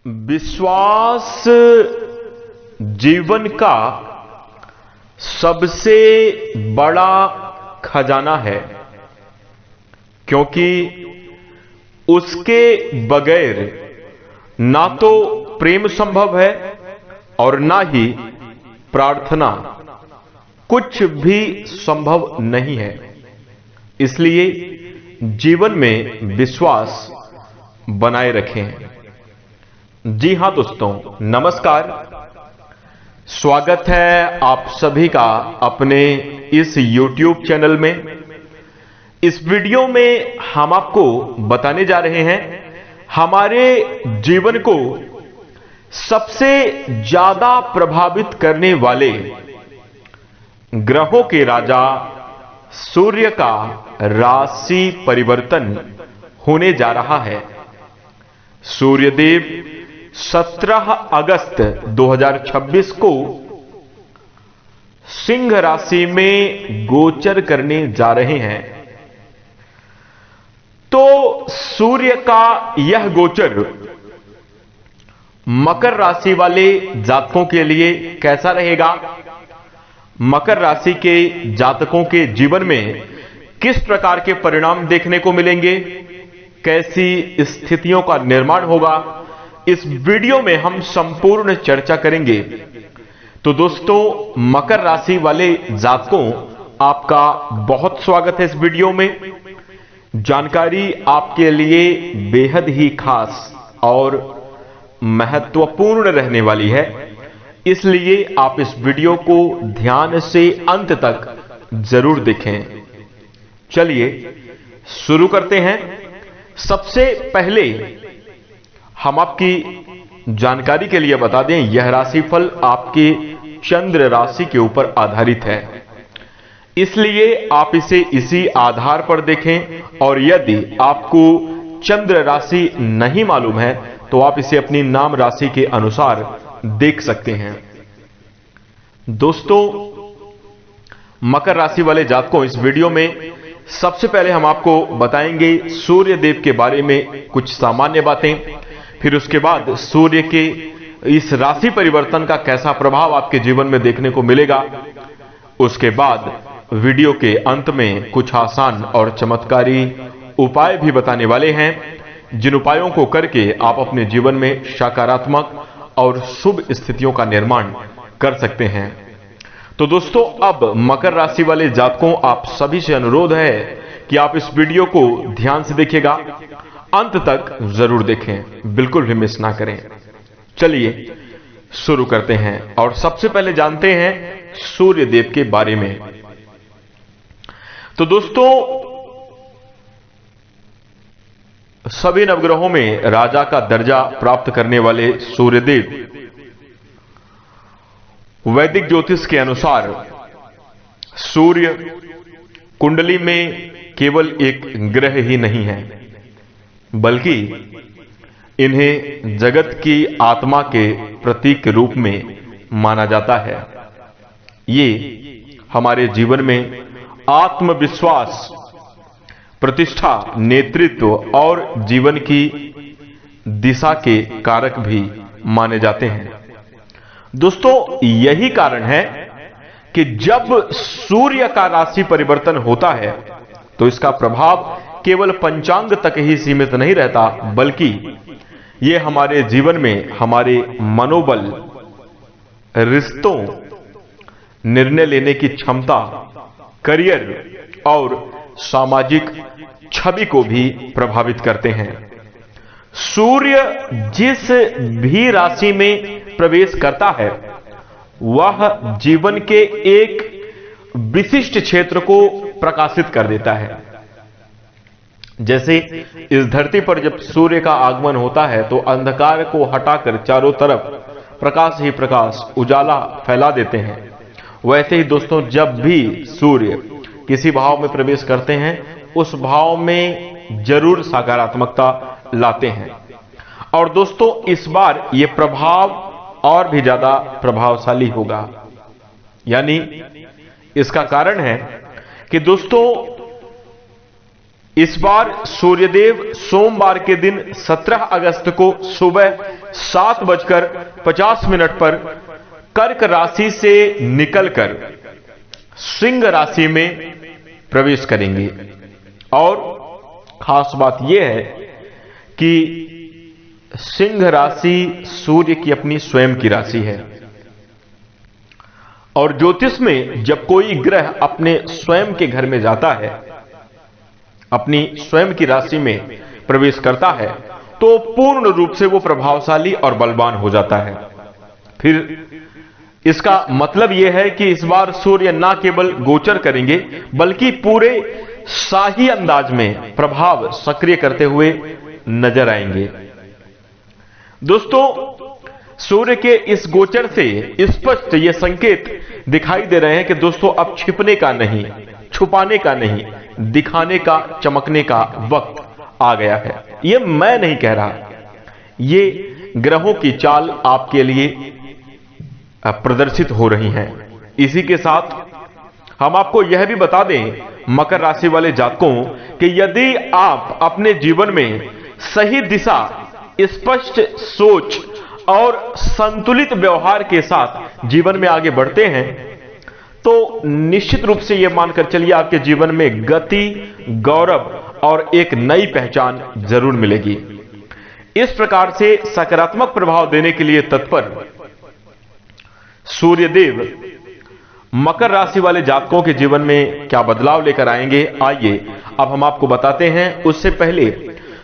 विश्वास जीवन का सबसे बड़ा खजाना है, क्योंकि उसके बगैर ना तो प्रेम संभव है और ना ही प्रार्थना, कुछ भी संभव नहीं है। इसलिए जीवन में विश्वास बनाए रखें। जी हां दोस्तों, नमस्कार। स्वागत है आप सभी का अपने इस YouTube चैनल में। इस वीडियो में हम आपको बताने जा रहे हैं हमारे जीवन को सबसे ज्यादा प्रभावित करने वाले ग्रहों के राजा सूर्य का राशि परिवर्तन होने जा रहा है। सूर्यदेव 17 अगस्त 2026 को सिंह राशि में गोचर करने जा रहे हैं। तो सूर्य का यह गोचर मकर राशि वाले जातकों के लिए कैसा रहेगा? मकर राशि के जातकों के जीवन में किस प्रकार के परिणाम देखने को मिलेंगे? कैसी स्थितियों का निर्माण होगा? इस वीडियो में हम संपूर्ण चर्चा करेंगे। तो दोस्तों, मकर राशि वाले जातकों, आपका बहुत स्वागत है इस वीडियो में। जानकारी आपके लिए बेहद ही खास और महत्वपूर्ण रहने वाली है, इसलिए आप इस वीडियो को ध्यान से अंत तक जरूर देखें। चलिए शुरू करते हैं। सबसे पहले हम आपकी जानकारी के लिए बता दें, यह राशिफल आपके चंद्र राशि के ऊपर आधारित है, इसलिए आप इसे इसी आधार पर देखें। और यदि आपको चंद्र राशि नहीं मालूम है तो आप इसे अपनी नाम राशि के अनुसार देख सकते हैं। दोस्तों, मकर राशि वाले जातकों, इस वीडियो में सबसे पहले हम आपको बताएंगे सूर्य देव के बारे में कुछ सामान्य बातें, फिर उसके बाद सूर्य के इस राशि परिवर्तन का कैसा प्रभाव आपके जीवन में देखने को मिलेगा। उसके बाद वीडियो के अंत में कुछ आसान और चमत्कारी उपाय भी बताने वाले हैं, जिन उपायों को करके आप अपने जीवन में सकारात्मक और शुभ स्थितियों का निर्माण कर सकते हैं। तो दोस्तों, अब मकर राशि वाले जातकों, आप सभी से अनुरोध है कि आप इस वीडियो को ध्यान से देखिएगा, अंत तक जरूर देखें, बिल्कुल भी मिस ना करें। चलिए शुरू करते हैं और सबसे पहले जानते हैं सूर्य देव के बारे में। तो दोस्तों, सभी नवग्रहों में राजा का दर्जा प्राप्त करने वाले सूर्यदेव वैदिक ज्योतिष के अनुसार सूर्य कुंडली में केवल एक ग्रह ही नहीं है, बल्कि इन्हें जगत की आत्मा के प्रतीक के रूप में माना जाता है। ये हमारे जीवन में आत्मविश्वास, प्रतिष्ठा, नेतृत्व और जीवन की दिशा के कारक भी माने जाते हैं। दोस्तों, यही कारण है कि जब सूर्य का राशि परिवर्तन होता है तो इसका प्रभाव केवल पंचांग तक ही सीमित नहीं रहता, बल्कि यह हमारे जीवन में हमारे मनोबल, रिश्तों, निर्णय लेने की क्षमता, करियर और सामाजिक छवि को भी प्रभावित करते हैं। सूर्य जिस भी राशि में प्रवेश करता है, वह जीवन के एक विशिष्ट क्षेत्र को प्रकाशित कर देता है। जैसे इस धरती पर जब सूर्य का आगमन होता है तो अंधकार को हटाकर चारों तरफ प्रकाश ही प्रकाश, उजाला फैला देते हैं, वैसे ही दोस्तों, जब भी सूर्य किसी भाव में प्रवेश करते हैं, उस भाव में जरूर सकारात्मकता लाते हैं। और दोस्तों, इस बार यह प्रभाव और भी ज्यादा प्रभावशाली होगा। यानी इसका कारण है कि दोस्तों, इस बार सूर्यदेव सोमवार के दिन 17 अगस्त को सुबह 7:50 पर कर्क राशि से निकलकर सिंह राशि में प्रवेश करेंगे। और खास बात यह है कि सिंह राशि सूर्य की अपनी स्वयं की राशि है, और ज्योतिष में जब कोई ग्रह अपने स्वयं के घर में जाता है, अपनी स्वयं की राशि में प्रवेश करता है, तो पूर्ण रूप से वो प्रभावशाली और बलवान हो जाता है। फिर इसका मतलब यह है कि इस बार सूर्य न केवल गोचर करेंगे बल्कि पूरे शाही अंदाज में प्रभाव सक्रिय करते हुए नजर आएंगे। दोस्तों, सूर्य के इस गोचर से स्पष्ट ये संकेत दिखाई दे रहे हैं कि दोस्तों अब छिपने का नहीं, छुपाने का नहीं, दिखाने का, चमकने का वक्त आ गया है। ये मैं नहीं कह रहा, ये ग्रहों की चाल आपके लिए प्रदर्शित हो रही हैं। इसी के साथ हम आपको यह भी बता दें मकर राशि वाले जातकों कि यदि आप अपने जीवन में सही दिशा, स्पष्ट सोच और संतुलित व्यवहार के साथ जीवन में आगे बढ़ते हैं तो निश्चित रूप से यह मानकर चलिए आपके जीवन में गति, गौरव और एक नई पहचान जरूर मिलेगी। इस प्रकार से सकारात्मक प्रभाव देने के लिए तत्पर सूर्यदेव मकर राशि वाले जातकों के जीवन में क्या बदलाव लेकर आएंगे, आइए अब हम आपको बताते हैं। उससे पहले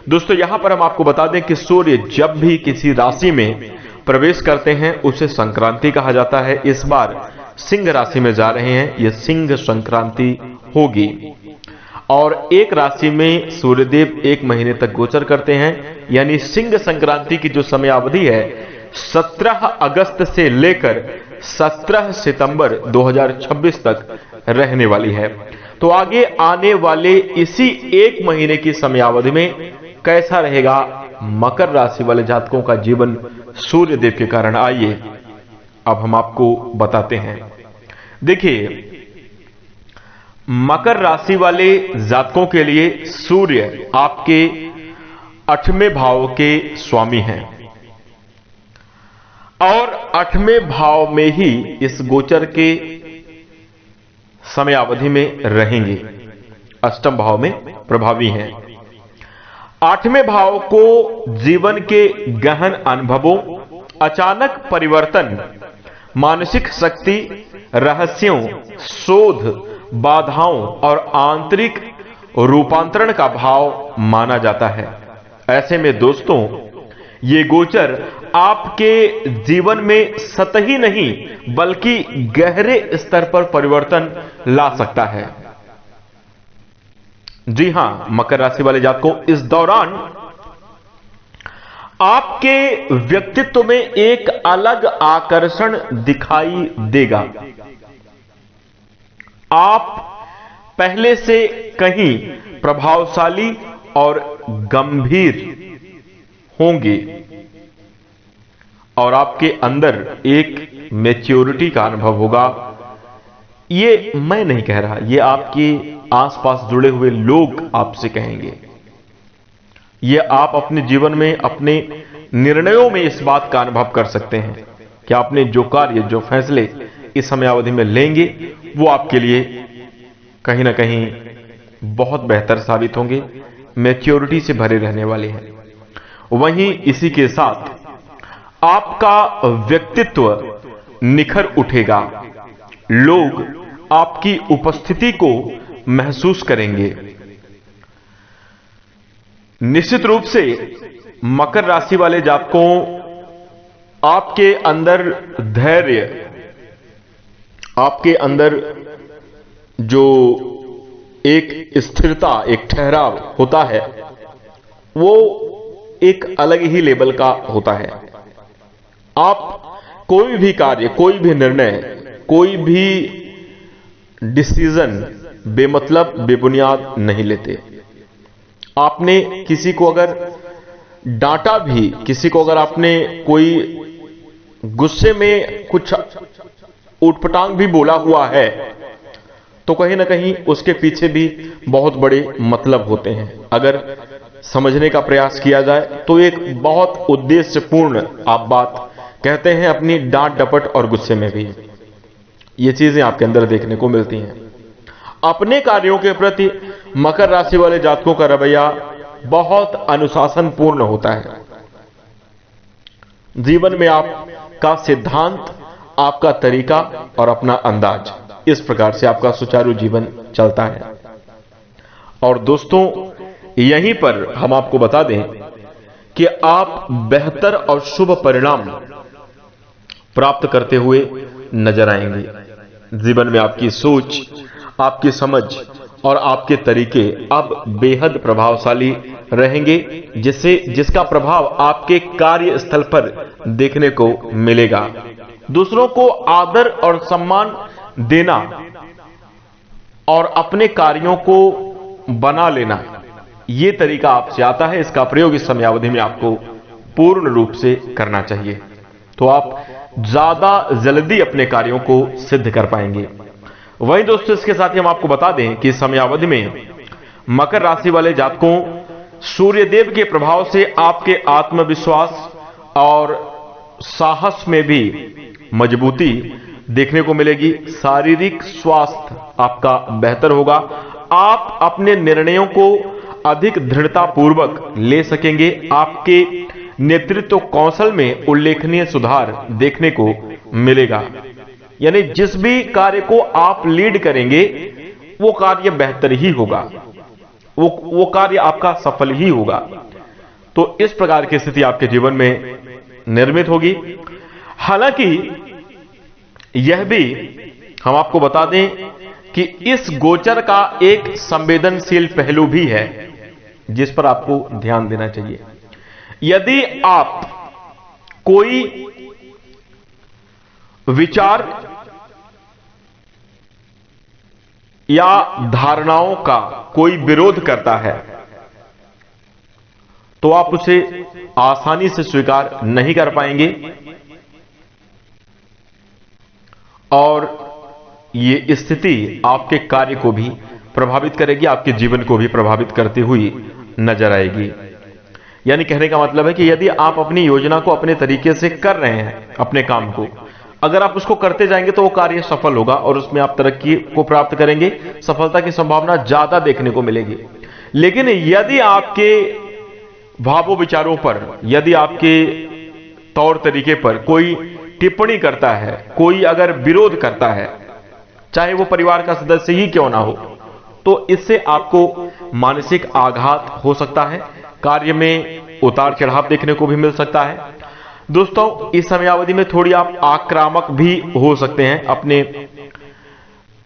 दोस्तों यहां पर हम आपको बता दें कि सूर्य जब भी किसी राशि में प्रवेश करते हैं उसे संक्रांति कहा जाता है। इस बार सिंह राशि में जा रहे हैं, यह सिंह संक्रांति होगी। और एक राशि में सूर्यदेव 1 महीने तक गोचर करते हैं, यानी सिंह संक्रांति की जो समयावधि है 17 अगस्त से लेकर 17 सितंबर 2026 तक रहने वाली है। तो आगे आने वाले इसी 1 महीने की समयावधि में कैसा रहेगा मकर राशि वाले जातकों का जीवन सूर्य देव के कारण, आइए अब हम आपको बताते हैं। देखिए, मकर राशि वाले जातकों के लिए सूर्य आपके 8वें भाव के स्वामी हैं और 8वें भाव में ही इस गोचर के समयावधि में रहेंगे। अष्टम भाव में प्रभावी हैं। 8वें भाव को जीवन के गहन अनुभवों, अचानक परिवर्तन, मानसिक शक्ति, रहस्यों, शोध, बाधाओं और आंतरिक रूपांतरण का भाव माना जाता है। ऐसे में दोस्तों ये गोचर आपके जीवन में सतही नहीं बल्कि गहरे स्तर पर परिवर्तन ला सकता है। जी हां, मकर राशि वाले जातकों, इस दौरान आपके व्यक्तित्व में एक अलग आकर्षण दिखाई देगा। आप पहले से कहीं प्रभावशाली और गंभीर होंगे और आपके अंदर एक मैच्योरिटी का अनुभव होगा। ये मैं नहीं कह रहा, ये आपके आसपास जुड़े हुए लोग आपसे कहेंगे। ये आप अपने जीवन में, अपने निर्णयों में इस बात का अनुभव कर सकते हैं कि आपने जो कार्य, जो फैसले इस समयावधि में लेंगे वो आपके लिए कहीं ना कहीं बहुत बेहतर साबित होंगे, मैच्योरिटी से भरे रहने वाले हैं। वहीं इसी के साथ आपका व्यक्तित्व निखर उठेगा। लोग आपकी उपस्थिति को महसूस करेंगे। निश्चित रूप से मकर राशि वाले जातकों, आपके अंदर धैर्य, आपके अंदर जो एक स्थिरता, एक ठहराव होता है वो एक अलग ही लेवल का होता है। आप कोई भी कार्य, कोई भी निर्णय, कोई भी डिसीजन बेमतलब, बेबुनियाद नहीं लेते। आपने किसी को अगर डांटा भी, किसी को अगर आपने कोई गुस्से में कुछ उटपटांग भी बोला हुआ है तो कहीं ना कहीं उसके पीछे भी बहुत बड़े मतलब होते हैं। अगर समझने का प्रयास किया जाए तो एक बहुत उद्देश्यपूर्ण आप बात कहते हैं अपनी डांट डपट और गुस्से में भी ये चीजें आपके अंदर देखने को मिलती हैं। अपने कार्यों के प्रति मकर राशि वाले जातकों का रवैया बहुत अनुशासनपूर्ण होता है। जीवन में आपका सिद्धांत, आपका तरीका और अपना अंदाज, इस प्रकार से आपका सुचारू जीवन चलता है। और दोस्तों, यहीं पर हम आपको बता दें कि आप बेहतर और शुभ परिणाम प्राप्त करते हुए नजर आएंगे। जीवन में आपकी सोच, आपकी समझ और आपके तरीके अब बेहद प्रभावशाली रहेंगे, जिसका प्रभाव आपके कार्य स्थल पर देखने को मिलेगा। दूसरों को आदर और सम्मान देना और अपने कार्यों को बना लेना, यह तरीका आपसे आता है। इसका प्रयोग इस समयावधि में आपको पूर्ण रूप से करना चाहिए, तो आप ज्यादा जल्दी अपने कार्यों को सिद्ध कर पाएंगे। वहीं दोस्तों, इसके साथ ही हम आपको बता दें कि समयावधि में मकर राशि वाले जातकों सूर्यदेव के प्रभाव से आपके आत्मविश्वास और साहस में भी मजबूती देखने को मिलेगी। शारीरिक स्वास्थ्य आपका बेहतर होगा। आप अपने निर्णयों को अधिक दृढ़ता पूर्वक ले सकेंगे। आपके नेतृत्व कौशल में उल्लेखनीय सुधार देखने को मिलेगा। यानी जिस भी कार्य को आप लीड करेंगे वो कार्य बेहतर ही होगा, वो कार्य आपका सफल ही होगा। तो इस प्रकार की स्थिति आपके जीवन में निर्मित होगी। हालांकि यह भी हम आपको बता दें कि इस गोचर का एक संवेदनशील पहलू भी है जिस पर आपको ध्यान देना चाहिए। यदि आप कोई विचार या धारणाओं का कोई विरोध करता है तो आप उसे आसानी से स्वीकार नहीं कर पाएंगे और ये स्थिति आपके कार्य को भी प्रभावित करेगी, आपके जीवन को भी प्रभावित करती हुई नजर आएगी। यानी कहने का मतलब है कि यदि आप अपनी योजना को अपने तरीके से कर रहे हैं, अपने काम को अगर आप उसको करते जाएंगे तो वो कार्य सफल होगा और उसमें आप तरक्की को प्राप्त करेंगे, सफलता की संभावना ज्यादा देखने को मिलेगी। लेकिन यदि आपके भावों विचारों पर, यदि आपके तौर तरीके पर कोई टिप्पणी करता है, कोई अगर विरोध करता है, चाहे वो परिवार का सदस्य ही क्यों ना हो, तो इससे आपको मानसिक आघात हो सकता है, कार्य में उतार चढ़ाव देखने को भी मिल सकता है। दोस्तों, इस समयावधि में थोड़ी आप आक्रामक भी हो सकते हैं, अपने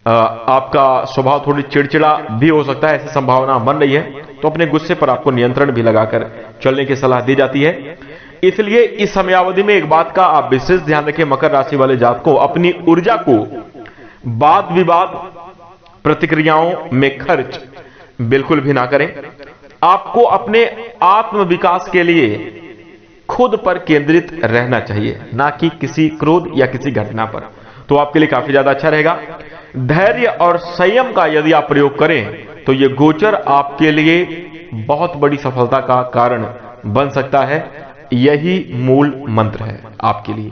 आपका स्वभाव थोड़ी चिड़चिड़ा भी हो सकता है, ऐसी संभावना बन रही है। तो अपने गुस्से पर आपको नियंत्रण भी लगाकर चलने की सलाह दी जाती है। इसलिए इस समयावधि में एक बात का आप विशेष ध्यान रखें, मकर राशि वाले जातकों अपनी ऊर्जा को वाद विवाद प्रतिक्रियाओं में खर्च बिल्कुल भी ना करें। आपको अपने आत्म विकास के लिए खुद पर केंद्रित रहना चाहिए, ना कि किसी क्रोध या किसी घटना पर। तो आपके लिए काफी ज्यादा अच्छा रहेगा। धैर्य और संयम का यदि आप प्रयोग करें तो यह गोचर आपके लिए बहुत बड़ी सफलता का कारण बन सकता है। यही मूल मंत्र है आपके लिए,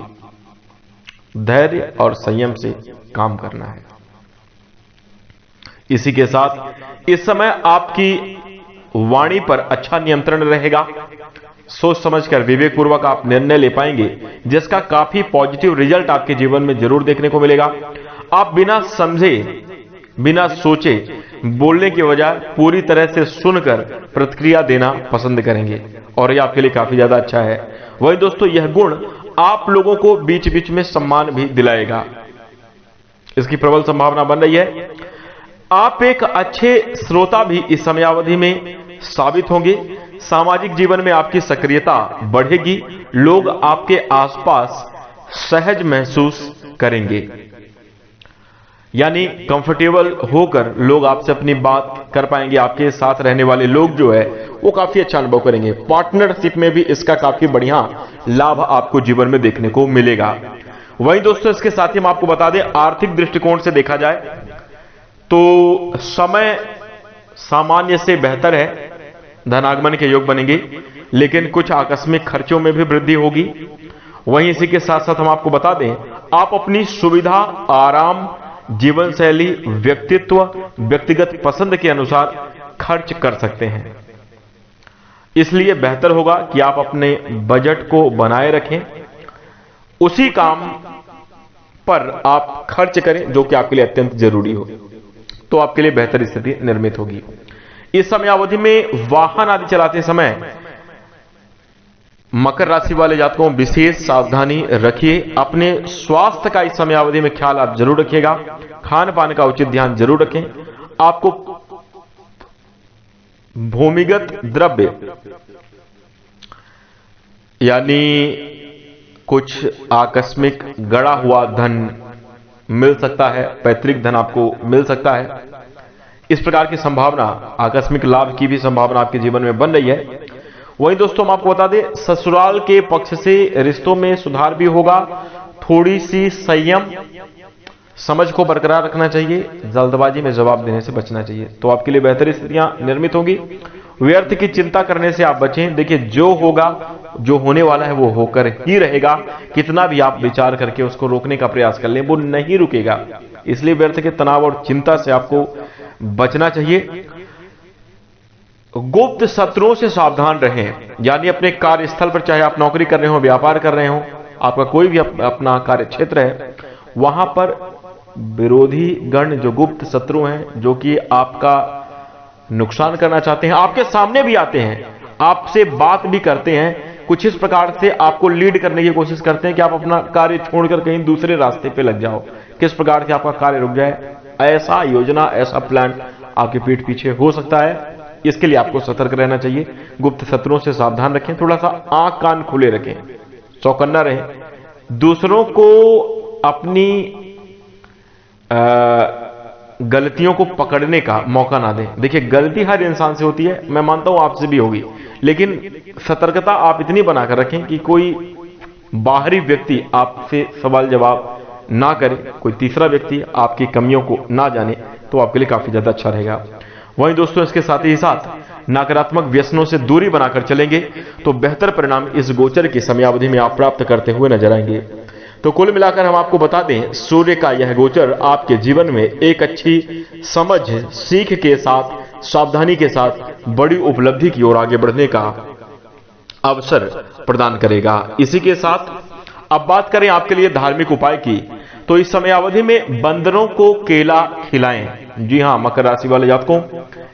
धैर्य और संयम से काम करना है। इसी के साथ इस समय आपकी वाणी पर अच्छा नियंत्रण रहेगा। सोच समझकर विवेकपूर्वक आप निर्णय ले पाएंगे, जिसका काफी पॉजिटिव रिजल्ट आपके जीवन में जरूर देखने को मिलेगा। आप बिना समझे, बिना सोचे बोलने की बजाय पूरी तरह से सुनकर प्रतिक्रिया देना पसंद करेंगे और यह आपके लिए काफी ज्यादा अच्छा है। वही दोस्तों, यह गुण आप लोगों को बीच बीच में सम्मान भी दिलाएगा, इसकी प्रबल संभावना बन रही है। आप एक अच्छे श्रोता भी इस समयावधि में साबित होंगे। सामाजिक जीवन में आपकी सक्रियता बढ़ेगी। लोग आपके आसपास सहज महसूस करेंगे, यानी कंफर्टेबल होकर लोग आपसे अपनी बात कर पाएंगे। आपके साथ रहने वाले लोग जो है वो काफी अच्छा अनुभव करेंगे। पार्टनरशिप में भी इसका काफी बढ़िया लाभ आपको जीवन में देखने को मिलेगा। वहीं दोस्तों, इसके साथ ही हम आपको बता दें, आर्थिक दृष्टिकोण से देखा जाए तो समय सामान्य से बेहतर है, धनागमन के योग बनेंगे, लेकिन कुछ आकस्मिक खर्चों में भी वृद्धि होगी। वहीं इसी के साथ साथ हम आपको बता दें, आप अपनी सुविधा, आराम, जीवन शैली, व्यक्तित्व, व्यक्तिगत पसंद के अनुसार खर्च कर सकते हैं। इसलिए बेहतर होगा कि आप अपने बजट को बनाए रखें, उसी काम पर आप खर्च करें जो कि आपके लिए अत्यंत जरूरी हो, तो आपके लिए बेहतर स्थिति निर्मित होगी। इस समयावधि में वाहन आदि चलाते समय मकर राशि वाले जातकों विशेष सावधानी रखिए। अपने स्वास्थ्य का इस समयावधि में ख्याल आप जरूर रखिएगा। खान पान का उचित ध्यान जरूर रखें। आपको भूमिगत द्रव्य यानी कुछ आकस्मिक गड़ा हुआ धन मिल सकता है, पैतृक धन आपको मिल सकता है। इस प्रकार की संभावना, आकस्मिक लाभ की भी संभावना आपके जीवन में बन रही है। वहीं दोस्तों हम आपको बता दें, ससुराल के पक्ष से रिश्तों में सुधार भी होगा। थोड़ी सी संयम, समझ को बरकरार रखना चाहिए, जल्दबाजी में जवाब देने से बचना चाहिए, तो आपके लिए बेहतर स्थितियां निर्मित होंगी। व्यर्थ की चिंता करने से आप बचें। देखिए, जो होगा, जो होने वाला है वो होकर ही रहेगा। कितना भी आप विचार करके उसको रोकने का प्रयास कर लें, वो नहीं रुकेगा। इसलिए व्यर्थ के तनाव और चिंता से आपको बचना चाहिए। गुप्त शत्रुओं से सावधान रहें, यानी अपने कार्यस्थल पर, चाहे आप नौकरी कर रहे हो, व्यापार कर रहे हो, आपका कोई भी अपना कार्य क्षेत्र है, वहां पर विरोधी गण, जो गुप्त शत्रु हैं, जो कि आपका नुकसान करना चाहते हैं, आपके सामने भी आते हैं, आपसे बात भी करते हैं, कुछ इस प्रकार से आपको लीड करने की कोशिश करते हैं कि आप अपना कार्य छोड़कर कहीं दूसरे रास्ते पे लग जाओ, किस प्रकार से आपका कार्य रुक जाए। ऐसा योजना, ऐसा प्लान आपके पीठ पीछे हो सकता है। इसके लिए आपको सतर्क रहना चाहिए। गुप्त शत्रुओं से सावधान रखें, थोड़ा सा आंख कान खुले रखें, चौकन्ना रहें। दूसरों को अपनी गलतियों को पकड़ने का मौका ना दें। देखिए, गलती हर इंसान से होती है, मैं मानता हूं आपसे भी होगी, लेकिन सतर्कता आप इतनी बनाकर रखें कि कोई बाहरी व्यक्ति आपसे सवाल जवाब ना करे, कोई तीसरा व्यक्ति आपकी कमियों को ना जाने, तो आपके लिए काफी ज्यादा अच्छा रहेगा। वहीं दोस्तों, इसके साथ ही साथ नकारात्मक व्यसनों से दूरी बनाकर चलेंगे तो बेहतर परिणाम इस गोचर की समयावधि में आप प्राप्त करते हुए नजर आएंगे। तो कुल मिलाकर हम आपको बता दें, सूर्य का यह गोचर आपके जीवन में एक अच्छी समझ, सीख के साथ, सावधानी के साथ बड़ी उपलब्धि की ओर आगे बढ़ने का अवसर प्रदान करेगा। इसी के साथ अब बात करें आपके लिए धार्मिक उपाय की, तो इस समयावधि में बंदरों को केला खिलाएं। जी हां, मकर राशि वाले जातकों,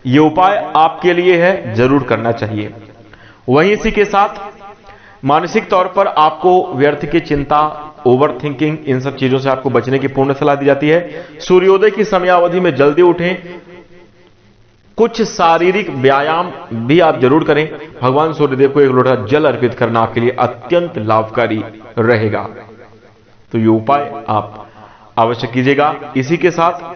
यह उपाय आपके लिए है, जरूर करना चाहिए। वहीं इसी के साथ मानसिक तौर पर आपको व्यर्थ की चिंता, ओवर थिंकिंग, इन सब चीजों से आपको बचने की पूर्ण सलाह दी जाती है। सूर्योदय की समयावधि में जल्दी उठें, कुछ शारीरिक व्यायाम भी आप जरूर करें। भगवान सूर्यदेव को एक लोटा जल अर्पित करना आपके लिए अत्यंत लाभकारी रहेगा, तो ये उपाय आप अवश्य कीजिएगा। इसी के साथ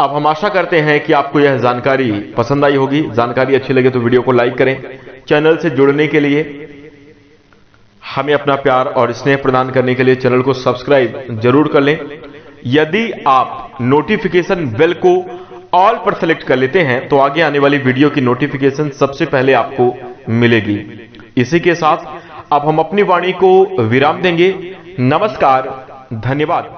अब हम आशा करते हैं कि आपको यह जानकारी पसंद आई होगी। जानकारी अच्छी लगे तो वीडियो को लाइक करें। चैनल से जुड़ने के लिए, हमें अपना प्यार और स्नेह प्रदान करने के लिए चैनल को सब्सक्राइब जरूर कर लें। यदि आप नोटिफिकेशन बेल को ऑल पर सेलेक्ट कर लेते हैं तो आगे आने वाली वीडियो की नोटिफिकेशन सबसे पहले आपको मिलेगी। इसी के साथ अब हम अपनी वाणी को विराम देंगे। नमस्कार, धन्यवाद।